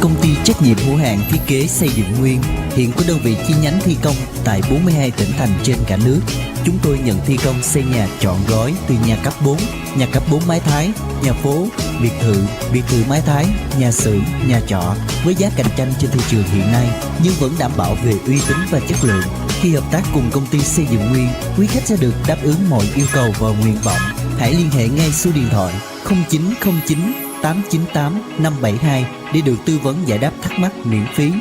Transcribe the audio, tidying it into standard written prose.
Công ty trách nhiệm hữu hạn thiết kế xây dựng Nguyên hiện có đơn vị chi nhánh thi công tại 42 tỉnh thành trên cả nước. Chúng tôi nhận thi công xây nhà trọn gói từ nhà cấp 4, nhà cấp 4 mái Thái, nhà phố, biệt thự mái Thái, nhà xưởng, nhà trọ với giá cạnh tranh trên thị trường hiện nay nhưng vẫn đảm bảo về uy tín và chất lượng. Khi hợp tác cùng công ty xây dựng Nguyên, quý khách sẽ được đáp ứng mọi yêu cầu và nguyện vọng. Hãy liên hệ ngay số điện thoại 0909 898 572 để được tư vấn giải đáp thắc mắc miễn phí.